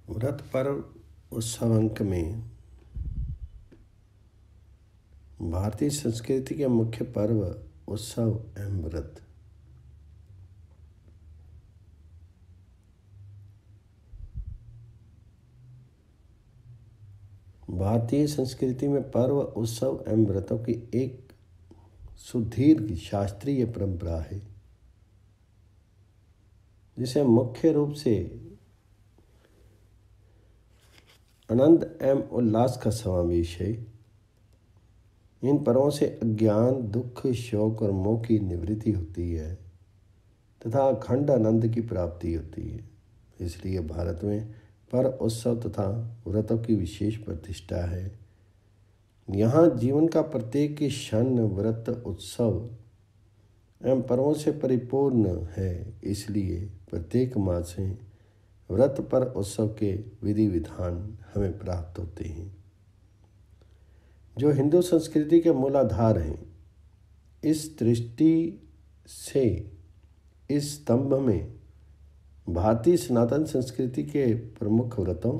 व्रत पर्व उत्सव अंक में भारतीय संस्कृति के मुख्य पर्व उत्सव एवं व्रत। भारतीय संस्कृति में पर्व उत्सव एवं व्रतों की एक सुदीर्घ शास्त्रीय परंपरा है, जिसे मुख्य रूप से आनंद एवं उल्लास का समावेश है। इन पर्वों से अज्ञान, दुख, शोक और मोह की निवृत्ति होती है तथा अखंड आनंद की प्राप्ति होती है। इसलिए भारत में पर्व उत्सव तथा व्रतों की विशेष प्रतिष्ठा है। यहाँ जीवन का प्रत्येक क्षण व्रत, उत्सव एवं पर्वों से परिपूर्ण है। इसलिए प्रत्येक मास में व्रत पर उत्सव के विधि विधान हमें प्राप्त होते हैं, जो हिंदू संस्कृति के मूलाधार हैं। इस दृष्टि से इस स्तंभ में भारतीय सनातन संस्कृति के प्रमुख व्रतों,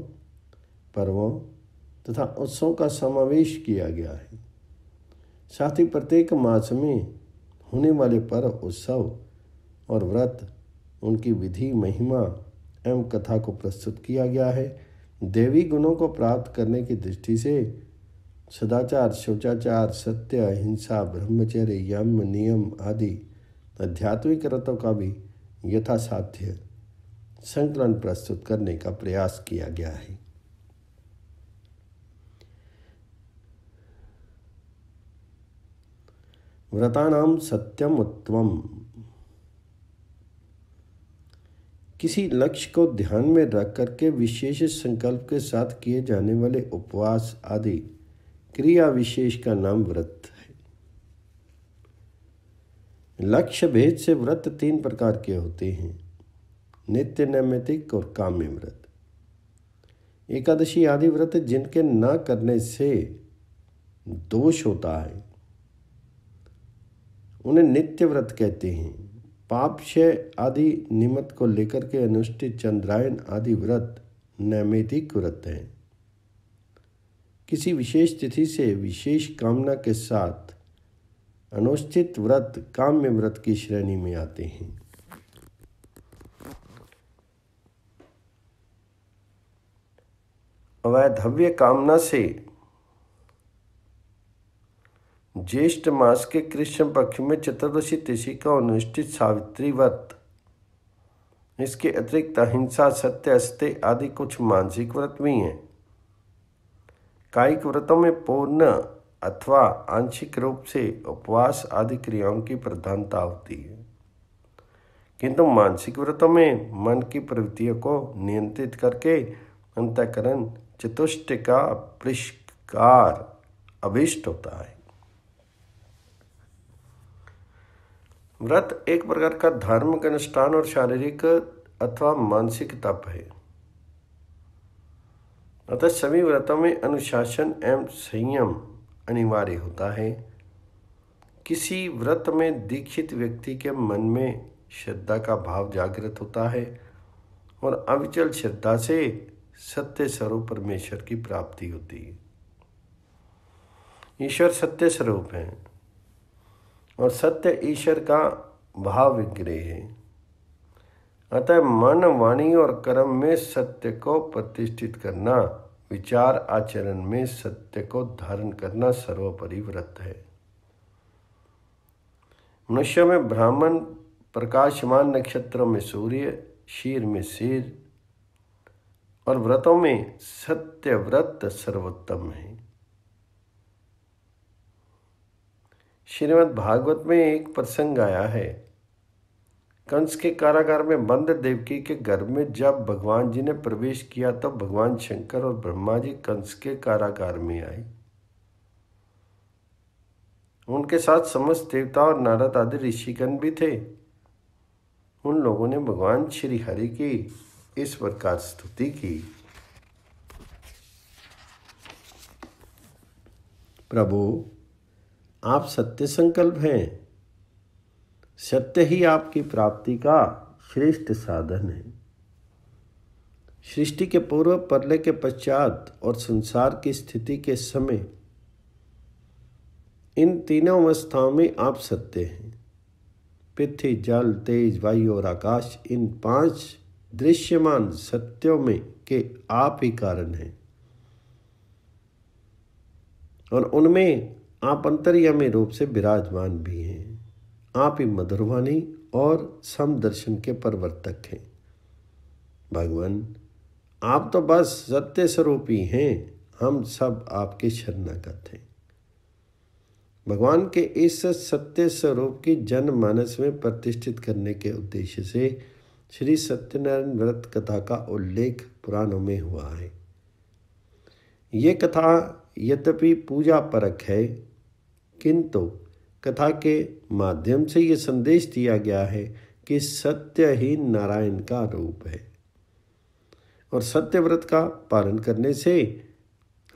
पर्वों तथा उत्सवों का समावेश किया गया है। साथ ही प्रत्येक मास में होने वाले पर्व, उत्सव और व्रत, उनकी विधि, महिमा एवं कथा को प्रस्तुत किया गया है। देवी गुणों को प्राप्त करने की दृष्टि से सदाचार, शौचाचार, सत्य, अहिंसा, ब्रह्मचर्य, यम, नियम आदि आध्यात्मिक व्रतों का भी यथासाध्य संकलन प्रस्तुत करने का प्रयास किया गया है। व्रतानां सत्यम उत्तमम्। किसी लक्ष्य को ध्यान में रख करके विशेष संकल्प के साथ किए जाने वाले उपवास आदि क्रिया विशेष का नाम व्रत है। लक्ष्य भेद से व्रत 3 प्रकार के होते हैं: नित्य, नैमित्तिक और काम्य व्रत। एकादशी आदि व्रत जिनके न करने से दोष होता है, उन्हें नित्य व्रत कहते हैं। पाप क्षय आदि निमित्त को लेकर के अनुष्ठित चंद्रायन आदि व्रत नैमित्तिक व्रत हैं। किसी विशेष तिथि से विशेष कामना के साथ अनुष्ठित व्रत काम्य व्रत की श्रेणी में आते हैं। अवैधव्य कामना से ज्येष्ठ मास के कृष्ण पक्ष में चतुर्दशी तिथि का अनुष्ठित सावित्री व्रत, इसके अतिरिक्त अहिंसा, सत्य, अस्तेय आदि कुछ मानसिक व्रत भी हैं। कायिक व्रतों में पूर्ण अथवा आंशिक रूप से उपवास आदि क्रियाओं की प्रधानता होती है, किंतु मानसिक व्रतों में मन की प्रवृत्तियों को नियंत्रित करके अंतःकरण चतुष्टय का परिष्कार अभिष्ट होता है। व्रत एक प्रकार का धार्मिक अनुष्ठान और शारीरिक अथवा मानसिक तप है। अतः सभी व्रतों में अनुशासन एवं संयम अनिवार्य होता है। किसी व्रत में दीक्षित व्यक्ति के मन में श्रद्धा का भाव जागृत होता है और अविचल श्रद्धा से सत्य स्वरूप परमेश्वर की प्राप्ति होती है। ईश्वर सत्य स्वरूप है और सत्य ईश्वर का भाव विग्रह है। अतः मन, वाणी और कर्म में सत्य को प्रतिष्ठित करना, विचार आचरण में सत्य को धारण करना सर्वोपरि व्रत है। मनुष्य में ब्राह्मण, प्रकाशमान नक्षत्रों में सूर्य, शीर में सिर और व्रतों में सत्य व्रत सर्वोत्तम है। श्रीमद् भागवत में एक प्रसंग आया है। कंस के कारागार में बंद देवकी के गर्भ में जब भगवान जी ने प्रवेश किया तो भगवान शंकर और ब्रह्मा जी कंस के कारागार में आए। उनके साथ समस्त देवता और नारद आदि ऋषिगण भी थे। उन लोगों ने भगवान श्री हरि की इस प्रकार स्तुति की: प्रभु, आप सत्य संकल्प हैं। सत्य ही आपकी प्राप्ति का श्रेष्ठ साधन है। सृष्टि के पूर्व, प्रलय के पश्चात और संसार की स्थिति के समय, इन तीनों अवस्थाओं में आप सत्य हैं। पृथ्वी, जल, तेज, वायु और आकाश, इन 5 दृश्यमान सत्यों में के आप ही कारण हैं और उनमें आप अंतर्यामी रूप से विराजमान भी हैं। आप ही मधुरवाणी और समदर्शन के प्रवर्तक हैं। भगवान, आप तो बस सत्य स्वरूप ही हैं। हम सब आपके शरणागत हैं। भगवान के इस सत्य स्वरूप की जनमानस में प्रतिष्ठित करने के उद्देश्य से श्री सत्यनारायण व्रत कथा का उल्लेख पुराणों में हुआ है। ये कथा यद्यपि पूजा परक है, किंतु कथा के माध्यम से ये संदेश दिया गया है कि सत्य ही नारायण का रूप है और सत्य व्रत का पालन करने से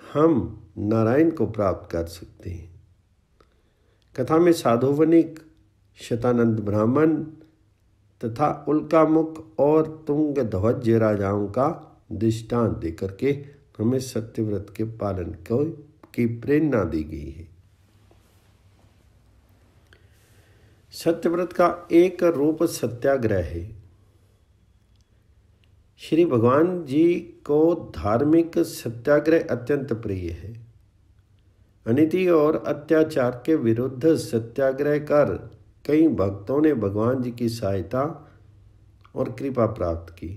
हम नारायण को प्राप्त कर सकते हैं। कथा में साधु वणिक, शतानंद ब्राह्मण तथा उल्कामुख और तुंग ध्वज राजाओं का दृष्टांत देकर के हमें सत्यव्रत के पालन की प्रेरणा दी गई है। सत्यव्रत का एक रूप सत्याग्रह है। श्री भगवान जी को धार्मिक सत्याग्रह अत्यंत प्रिय है। अनीति और अत्याचार के विरुद्ध सत्याग्रह कर कई भक्तों ने भगवान जी की सहायता और कृपा प्राप्त की।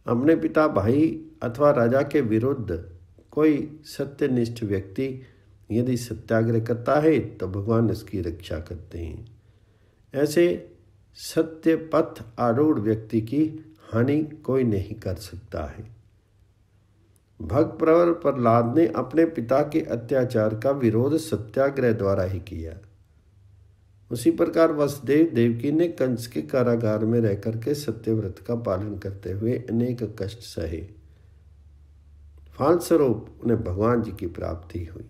अपने पिता, भाई अथवा राजा के विरुद्ध कोई सत्यनिष्ठ व्यक्ति यदि सत्याग्रह करता है तो भगवान उसकी रक्षा करते हैं। ऐसे सत्य पथ आरूढ़ व्यक्ति की हानि कोई नहीं कर सकता है। भक्त प्रवर प्रहलाद ने अपने पिता के अत्याचार का विरोध सत्याग्रह द्वारा ही किया। उसी प्रकार वसुदेव देवकी ने कंस के कारागार में रहकर के सत्यव्रत का पालन करते हुए अनेक कष्ट सहे। फलस्वरूप उन्हें भगवान जी की प्राप्ति हुई।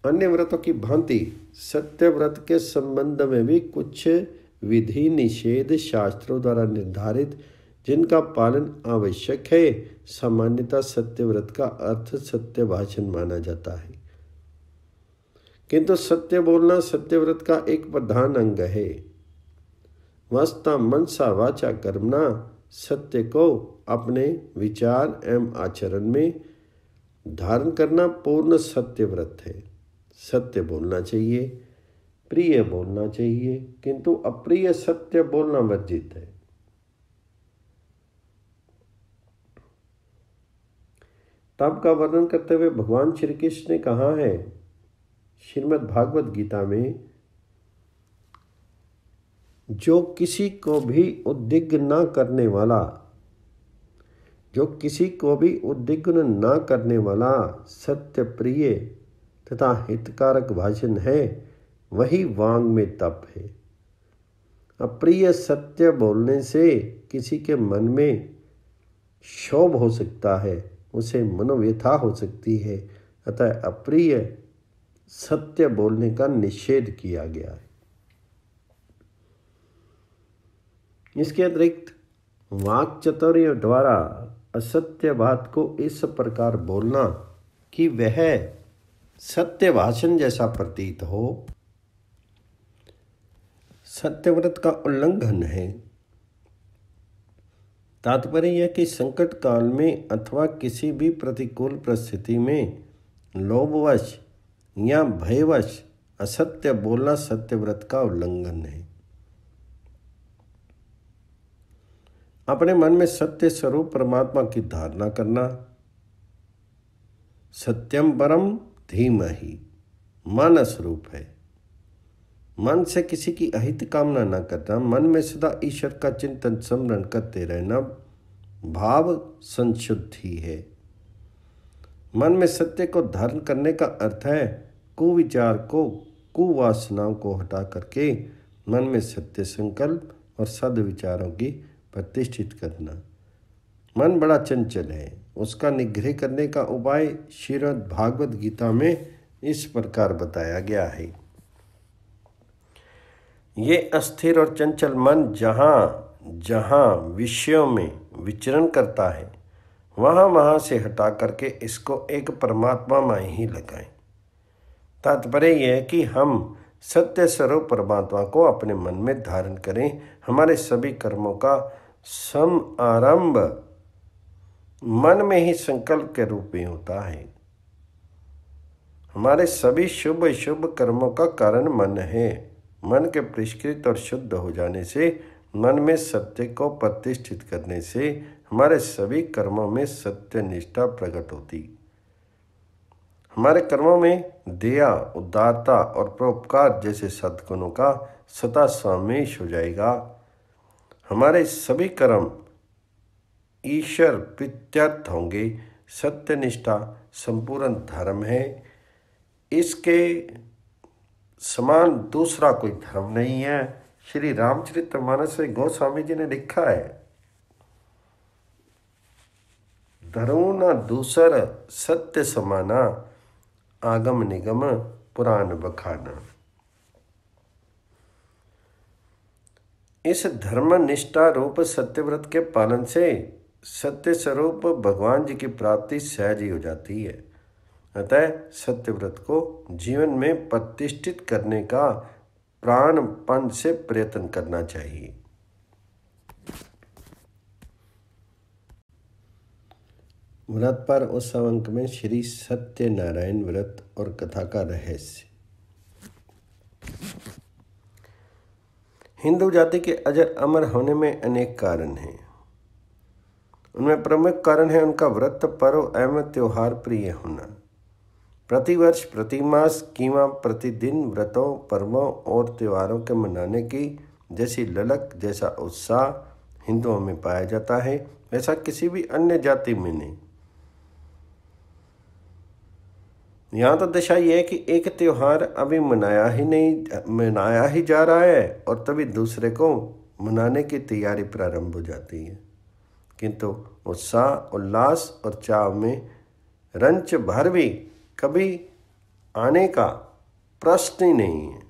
अन्य व्रतों की भांति सत्यव्रत के संबंध में भी कुछ विधि निषेध शास्त्रों द्वारा निर्धारित, जिनका पालन आवश्यक है। सामान्यतः सत्यव्रत का अर्थ सत्य भाषण माना जाता है, किंतु सत्य बोलना सत्यव्रत का एक प्रधान अंग है। वास्ता मनसा वाचा कर्मणा, सत्य को अपने विचार एवं आचरण में धारण करना पूर्ण सत्यव्रत है। सत्य बोलना चाहिए, प्रिय बोलना चाहिए, किंतु अप्रिय सत्य बोलना वर्जित है। तप का वर्णन करते हुए भगवान श्री कृष्ण ने कहा है श्रीमद् भागवत गीता में, जो किसी को भी उद्विग्न न करने वाला, सत्य प्रिय तथा हितकारक भाषण है, वही वांग में तप है। अप्रिय सत्य बोलने से किसी के मन में क्षोभ हो सकता है, उसे मनोव्यथा हो सकती है। अतः अप्रिय सत्य बोलने का निषेध किया गया है। इसके अतिरिक्त वाक् चातुर्य द्वारा असत्य बात को इस प्रकार बोलना कि वह सत्य भाषण जैसा प्रतीत हो, सत्यव्रत का उल्लंघन है। तात्पर्य यह कि संकट काल में अथवा किसी भी प्रतिकूल परिस्थिति में लोभवश या भयवश असत्य बोलना सत्यव्रत का उल्लंघन है। अपने मन में सत्य स्वरूप परमात्मा की धारणा करना, सत्यम परम धीमहि मानस रूप है। मन से किसी की अहित कामना न करना, मन में सदा ईश्वर का चिंतन स्मरण करते रहना भाव संशुद्धि है। मन में सत्य को धारण करने का अर्थ है कुविचार को, कुवासनाओं को हटा करके मन में सत्य संकल्प और सद्विचारों की प्रतिष्ठित करना। मन बड़ा चंचल है, उसका निग्रह करने का उपाय श्रीमद् भागवत गीता में इस प्रकार बताया गया है। ये अस्थिर और चंचल मन जहाँ जहाँ विषयों में विचरण करता है वहाँ से हटा करके इसको एक परमात्मा में ही लगाएं। तात्पर्य यह है कि हम सत्य स्वरूप परमात्मा को अपने मन में धारण करें। हमारे सभी कर्मों का समारंभ मन में ही संकल्प के रूप में होता है। हमारे सभी शुभ शुभ कर्मों का कारण मन है। मन के परिष्कृत और शुद्ध हो जाने से, मन में सत्य को प्रतिष्ठित करने से हमारे सभी कर्मों में सत्य निष्ठा प्रकट होती। हमारे कर्मों में दया, उदारता और परोपकार जैसे सद्गुणों का सदा समावेश हो जाएगा। हमारे सभी कर्म ईश्वर प्रीत्यर्थ होंगे। सत्यनिष्ठा संपूर्ण धर्म है। इसके समान दूसरा कोई धर्म नहीं है। श्री रामचरितमानस में गोस्वामी जी ने लिखा है, धर्म न दूसर सत्य समाना, आगम निगम पुराण बखाना। इस धर्म निष्ठा रूप सत्यव्रत के पालन से सत्य स्वरूप भगवान जी की प्राप्ति सहज ही हो जाती है। अतः सत्यव्रत को जीवन में प्रतिष्ठित करने का प्राणपण से प्रयत्न करना चाहिए। व्रत पर उत्सव अंक में श्री सत्यनारायण व्रत और कथा का रहस्य। हिंदू जाति के अजर अमर होने में अनेक कारण हैं। उनमें प्रमुख कारण है उनका व्रत पर्व एवं त्योहार प्रिय होना। प्रतिवर्ष, प्रतिमास, कीमा प्रतिदिन व्रतों, पर्वों और त्योहारों के मनाने की जैसी ललक, जैसा उत्साह हिंदुओं में पाया जाता है, वैसा किसी भी अन्य जाति में नहीं। यहाँ तो दशा यह है कि एक त्योहार अभी मनाया ही जा रहा है और तभी दूसरे को मनाने की तैयारी प्रारंभ हो जाती है। किंतु उत्साह, उल्लास और चाव में रंच भर भी कभी आने का प्रश्न ही नहीं है।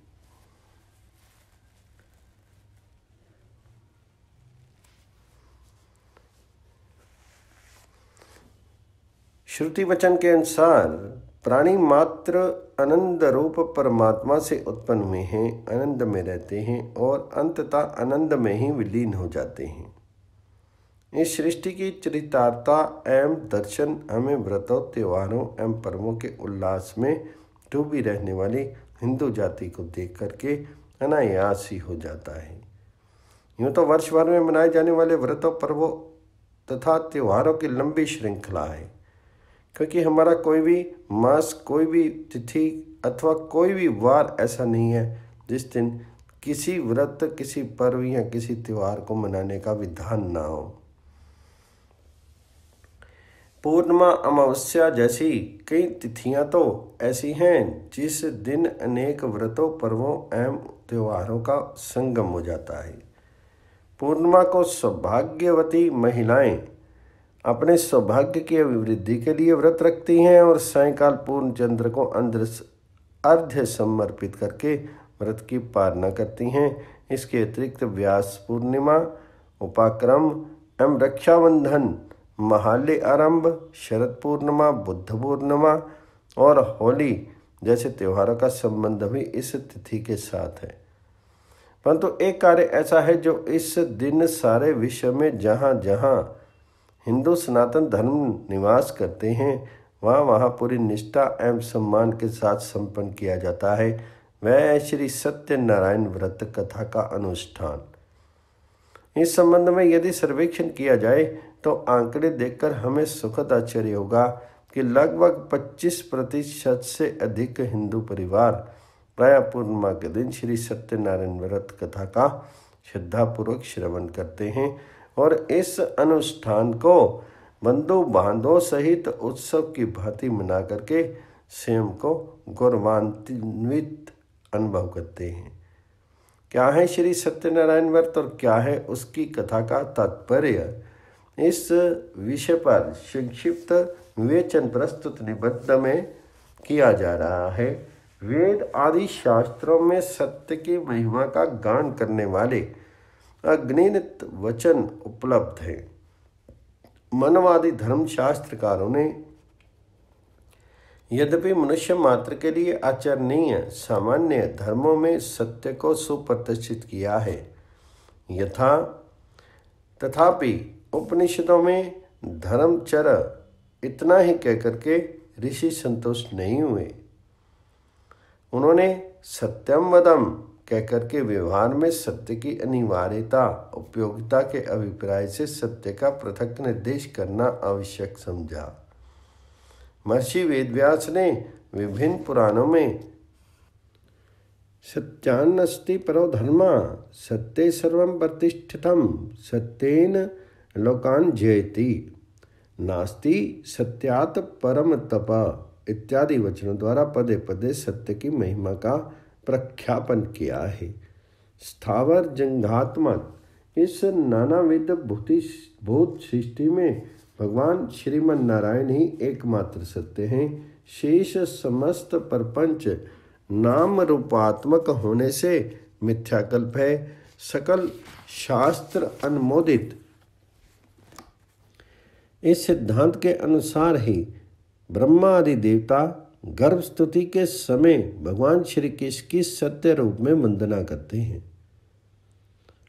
श्रुति वचन के अनुसार प्राणी मात्र आनंद रूप परमात्मा से उत्पन्न हुए हैं, आनंद में रहते हैं और अंततः आनंद में ही विलीन हो जाते हैं। इस सृष्टि की चरितार्था एवं दर्शन हमें व्रतों, त्योहारों एवं पर्वों के उल्लास में डूबी रहने वाली हिंदू जाति को देख करके अनायास ही हो जाता है। यूँ तो वर्ष भर में मनाए जाने वाले व्रतों, पर्वों तथा त्योहारों की लंबी श्रृंखला है, क्योंकि हमारा कोई भी मास, कोई भी तिथि अथवा कोई भी वार ऐसा नहीं है जिस दिन किसी व्रत, किसी पर्व या किसी त्योहार को मनाने का विधान ना हो। पूर्णिमा, अमावस्या जैसी कई तिथियां तो ऐसी हैं जिस दिन अनेक व्रतों, पर्वों एवं त्योहारों का संगम हो जाता है। पूर्णिमा को सौभाग्यवती महिलाएं अपने सौभाग्य की अभिवृद्धि के लिए व्रत रखती हैं और सायंकाल पूर्ण चंद्र को अर्घ्य समर्पित करके व्रत की पालना करती हैं। इसके अतिरिक्त व्यास पूर्णिमा, उपाक्रम एवं रक्षाबंधन, महालय आरंभ, शरद पूर्णिमा, बुद्ध पूर्णिमा और होली जैसे त्योहारों का संबंध भी इस तिथि के साथ है। परंतु एक कार्य ऐसा है जो इस दिन सारे विश्व में जहाँ जहाँ हिंदू सनातन धर्म निवास करते हैं वहाँ पूरी निष्ठा एवं सम्मान के साथ संपन्न किया जाता है। वह श्री सत्यनारायण व्रत कथा का अनुष्ठान। इस संबंध में यदि सर्वेक्षण किया जाए तो आंकड़े देखकर हमें सुखद आश्चर्य होगा कि लगभग 25% से अधिक हिंदू परिवार प्राय पूर्णिमा के दिन श्री सत्यनारायण व्रत कथा का श्रद्धापूर्वक श्रवण करते हैं और इस अनुष्ठान को बंधु बांधवों सहित उत्सव की भांति मना करके स्वयं को गौरवान्वित अनुभव करते हैं। क्या है श्री सत्यनारायण व्रत और क्या है उसकी कथा का तात्पर्य, इस विषय पर संक्षिप्त विवेचन प्रस्तुत निबंध में किया जा रहा है। वेद आदि शास्त्रों में सत्य की महिमा का गान करने वाले अग्नि विस्तृत वचन उपलब्ध हैं। मनवादी धर्मशास्त्रकारों ने यद्यपि मनुष्य मात्र के लिए आचरणीय सामान्य धर्मों में सत्य को सुप्रतिष्ठित किया है, तथापि उपनिषदों में धर्मचर इतना ही कहकर के ऋषि संतुष्ट नहीं हुए। उन्होंने सत्यम वदम कहकर के व्यवहार में सत्य की अनिवार्यता उपयोगिता के अभिप्राय से सत्य का पृथक निर्देश करना आवश्यक समझा। महर्षि वेदव्यास ने विभिन्न पुराणों में सत्यान्नस्ति परो धर्मा सत्ये सर्वं प्रतिष्ठितम् सत्येन लोकान् जयति नास्ति सत्यात् परम तप इत्यादि वचनों द्वारा पदे पदे सत्य की महिमा का प्रख्यापन किया है। स्थावर जंघात्मक इस नानाविध भूत सृष्टि में भगवान श्रीमन नारायण ही एकमात्र सत्य हैं। शेष समस्त प्रपंच नाम रूपात्मक होने से मिथ्याकल्प है। सकल शास्त्र अनुमोदित इस सिद्धांत के अनुसार ही ब्रह्मा आदि देवता गर्भ स्तुति के समय भगवान श्री कृष्ण की सत्य रूप में वंदना करते हैं।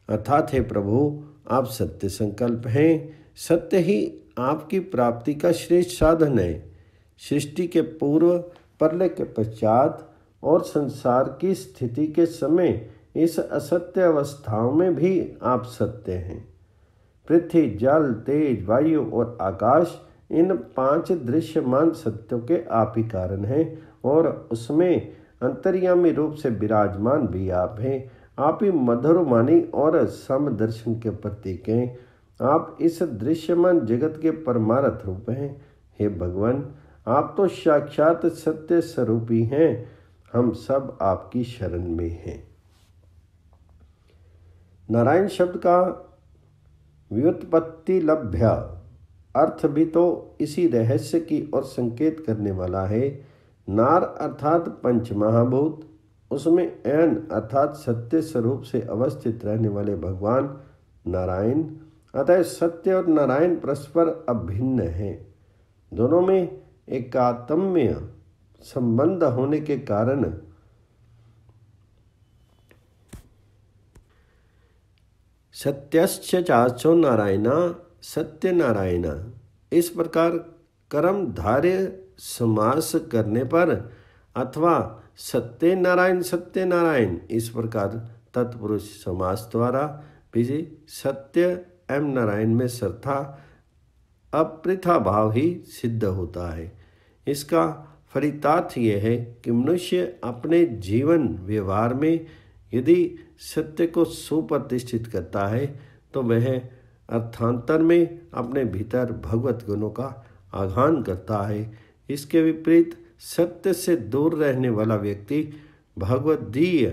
अर्थात हे प्रभु, आप सत्य संकल्प हैं। सत्य ही आपकी प्राप्ति का श्रेष्ठ साधन है। सृष्टि के पूर्व, प्रलय के पश्चात और संसार की स्थिति के समय इस असत्य अवस्थाओं में भी आप सत्य हैं। पृथ्वी, जल, तेज, वायु और आकाश, इन 5 दृश्यमान सत्यों के आप ही कारण हैं और उसमें अंतर्यामी रूप से विराजमान भी आप हैं। आप ही मधुरवाणी और समदर्शन के प्रतीक हैं। आप इस दृश्यमान जगत के परमार्थ रूप हैं। हे भगवान, आप तो साक्षात सत्य स्वरूपी हैं। हम सब आपकी शरण में हैं। नारायण शब्द का व्युत्पत्ति लभ्य अर्थ भी तो इसी रहस्य की ओर संकेत करने वाला है। नार अर्थात पंचमहाभूत, उसमें ऐन अर्थात सत्य स्वरूप से अवस्थित रहने वाले भगवान नारायण। अतः सत्य और नारायण परस्पर अभिन्न हैं। दोनों में एकात्म्य संबंध होने के कारण सत्यश्च चाचो नारायण सत्य नारायण, इस प्रकार कर्मधार्य समास करने पर अथवा सत्य नारायण इस प्रकार तत्पुरुष समास द्वारा भी सत्य एवं नारायण में सर्था अपृथा भाव ही सिद्ध होता है। इसका फलितार्थ यह है कि मनुष्य अपने जीवन व्यवहार में यदि सत्य को सुप्रतिष्ठित करता है तो वह अर्थांतर में अपने भीतर भगवत गुणों का आघान करता है। इसके विपरीत सत्य से दूर रहने वाला व्यक्ति भगवदीय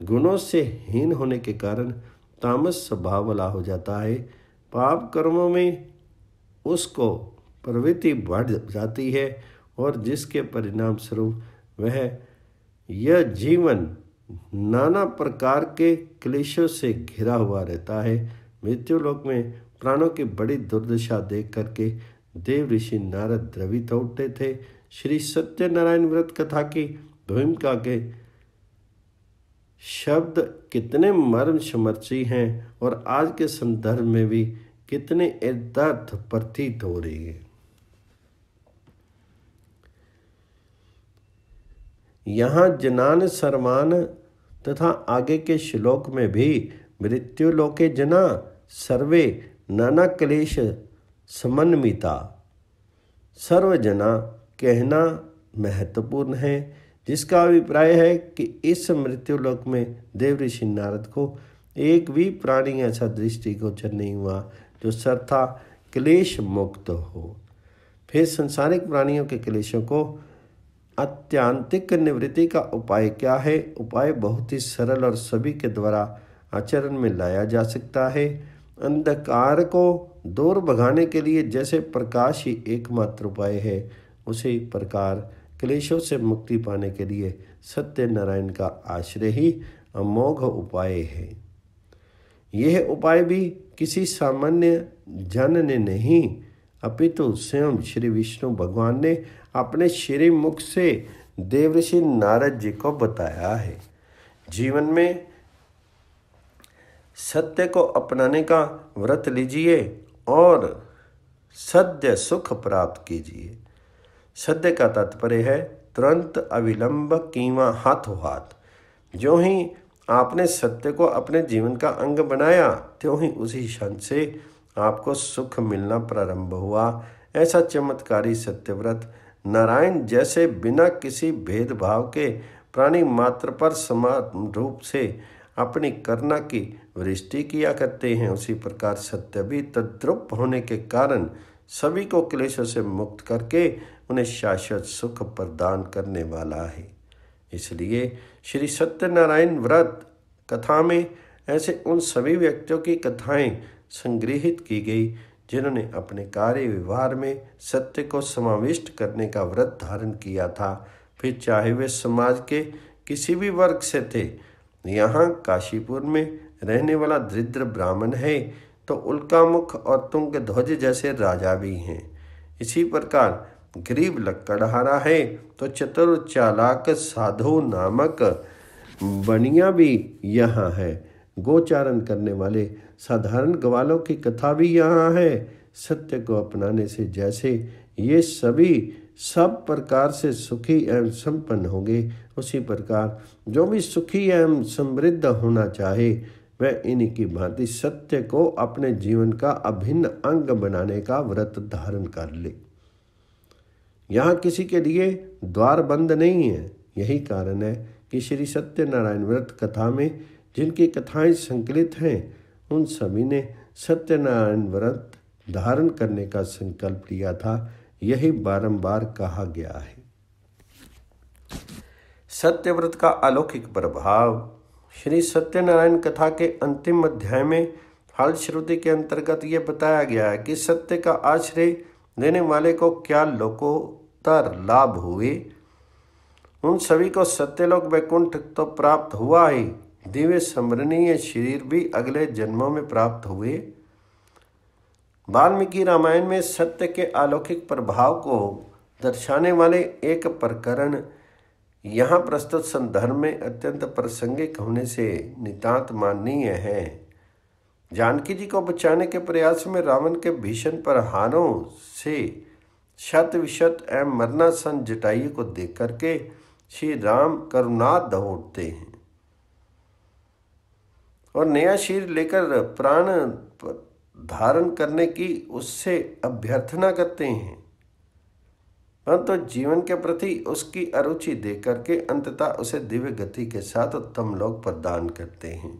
गुणों से हीन होने के कारण तामस स्वभाव वाला हो जाता है। पाप कर्मों में उसको प्रवृत्ति बढ़ जाती है और जिसके परिणाम स्वरूप वह यह जीवन नाना प्रकार के क्लेशों से घिरा हुआ रहता है। मृत्युलोक में प्राणों की बड़ी दुर्दशा देख करके देव ऋषि नारद द्रवित उठते थे। श्री सत्यनारायण व्रत कथा की भूमिका के शब्द कितने मर्म समर्ची हैं और आज के संदर्भ में भी कितने यथार्थ प्रतीत हो रही है। यहाँ जनान सर्वान तथा आगे के श्लोक में भी मृत्युलोके जना सर्वे नाना क्लेश समन्विता सर्वजना कहना महत्वपूर्ण है, जिसका अभिप्राय है कि इस मृत्युलोक में देव ऋषि नारद को एक भी प्राणी ऐसा दृष्टिगोचर नहीं हुआ जो सर्वथा क्लेश मुक्त हो। फिर संसारिक प्राणियों के क्लेशों को आत्यंतिक निवृत्ति का उपाय क्या है? उपाय बहुत ही सरल और सभी के द्वारा आचरण में लाया जा सकता है। अंधकार को दूर भगाने के लिए जैसे प्रकाश ही एकमात्र उपाय है, उसी प्रकार क्लेशों से मुक्ति पाने के लिए सत्यनारायण का आश्रय ही अमोघ उपाय है। यह उपाय भी किसी सामान्य जन ने नहीं, अपितु स्वयं श्री विष्णु भगवान ने अपने श्री मुख से देवर्षि नारद जी को बताया है। जीवन में सत्य को अपनाने का व्रत लीजिए और सद्य सुख प्राप्त कीजिए। सद्य का तात्पर्य है तुरंत, अविलंब, कीमा, हाथों हाथ। जो ही आपने सत्य को अपने जीवन का अंग बनाया, त्यों ही उसी क्षण से आपको सुख मिलना प्रारंभ हुआ। ऐसा चमत्कारी सत्यव्रत नारायण जैसे बिना किसी भेदभाव के प्राणी मात्र पर समान रूप से अपनी करुणा की वृष्टि किया करते हैं, उसी प्रकार सत्य भी तद्रूप होने के कारण सभी को क्लेशों से मुक्त करके उन्हें शाश्वत सुख प्रदान करने वाला है। इसलिए श्री सत्यनारायण व्रत कथा में ऐसे उन सभी व्यक्तियों की कथाएं संग्रहित की गई जिन्होंने अपने कार्य व्यवहार में सत्य को समाविष्ट करने का व्रत धारण किया था, फिर चाहे वे समाज के किसी भी वर्ग से थे। यहाँ काशीपुर में रहने वाला दरिद्र ब्राह्मण है तो उल्कामुख और तुंगध्वज जैसे राजा भी हैं। इसी प्रकार गरीब लकड़हारा है तो चतुर चालाक साधु नामक बनिया भी यहाँ है। गोचारण करने वाले साधारण ग्वालों की कथा भी यहाँ है। सत्य को अपनाने से जैसे ये सभी सब प्रकार से सुखी एवं संपन्न होंगे, उसी प्रकार जो भी सुखी एवं समृद्ध होना चाहे वह इन्हीं की भांति सत्य को अपने जीवन का अभिन्न अंग बनाने का व्रत धारण कर ले। यहाँ किसी के लिए द्वार बंद नहीं है। यही कारण है कि श्री सत्यनारायण व्रत कथा में जिनकी कथाएं संकलित हैं, उन सभी ने सत्यनारायण व्रत धारण करने का संकल्प लिया था। यही बारंबार कहा गया है। सत्यव्रत का अलौकिक प्रभाव। श्री सत्यनारायण कथा के अंतिम अध्याय में फलश्रुति के अंतर्गत ये बताया गया है कि सत्य का आश्रय देने वाले को क्या लोकोत्तर लाभ हुए। उन सभी को सत्यलोक वैकुंठ तो प्राप्त हुआ ही, दिव्य स्मरणीय शरीर भी अगले जन्मों में प्राप्त हुए। वाल्मीकि रामायण में सत्य के अलौकिक प्रभाव को दर्शाने वाले एक प्रकरण यहाँ प्रस्तुत संदर्भ में अत्यंत प्रासंगिक होने से नितांत माननीय है। जानकी जी को बचाने के प्रयास में रावण के भीषण प्रहारों से शत विशत एवं मरणासन जटायु को देख करके श्री राम करुणार्ध उठते हैं और नया शीर लेकर प्राण धारण करने की उससे अभ्यर्थना करते हैं, परंतु जीवन के प्रति उसकी अरुचि देख करके अंततः उसे दिव्य गति के साथ उत्तम लोक प्रदान करते हैं।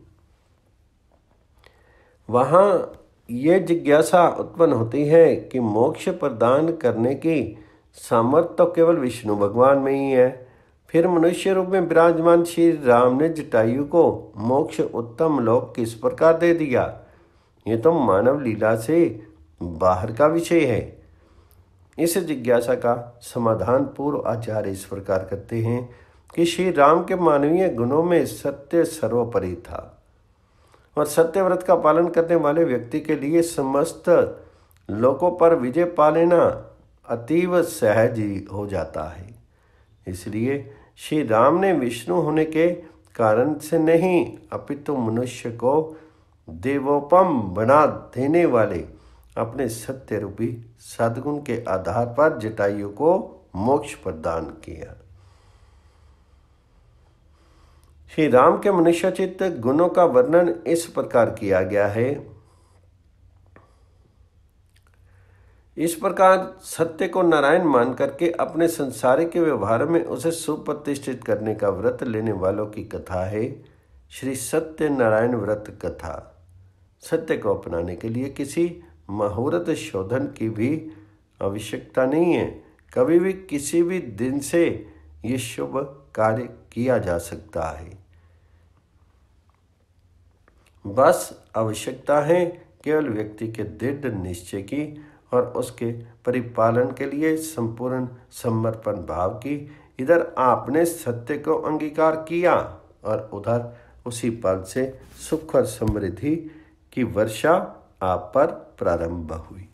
वहाँ ये जिज्ञासा उत्पन्न होती है कि मोक्ष प्रदान करने की सामर्थ्य तो केवल विष्णु भगवान में ही है, फिर मनुष्य रूप में विराजमान श्री राम ने जटायु को मोक्ष उत्तम लोक किस प्रकार दे दिया। ये तो मानव लीला से बाहर का विषय है। इस जिज्ञासा का समाधान पूर्व आचार्य इस प्रकार करते हैं कि श्री राम के मानवीय गुणों में सत्य सर्वोपरि था और सत्यव्रत का पालन करने वाले व्यक्ति के लिए समस्त लोकों पर विजय पा लेना अतीव सहज हो जाता है। इसलिए श्री राम ने विष्णु होने के कारण से नहीं, अपितु मनुष्य को देवोपम बना देने वाले अपने सत्य रूपी सद्गुण के आधार पर जटायु को मोक्ष प्रदान किया। श्री राम के मनुष्योचित गुणों का वर्णन इस प्रकार किया गया है। इस प्रकार सत्य को नारायण मान करके अपने संसारिक व्यवहार में उसे सुप्रतिष्ठित करने का व्रत लेने वालों की कथा है श्री सत्यनारायण व्रत कथा। सत्य को अपनाने के लिए किसी मुहूर्त शोधन की भी आवश्यकता नहीं है। कभी भी किसी भी दिन से ये शुभ कार्य किया जा सकता है। बस आवश्यकता है केवल व्यक्ति के दृढ़ निश्चय की और उसके परिपालन के लिए संपूर्ण समर्पण भाव की। इधर आपने सत्य को अंगीकार किया और उधर उसी पल से सुख और समृद्धि की वर्षा आप पर प्रारंभ हुई।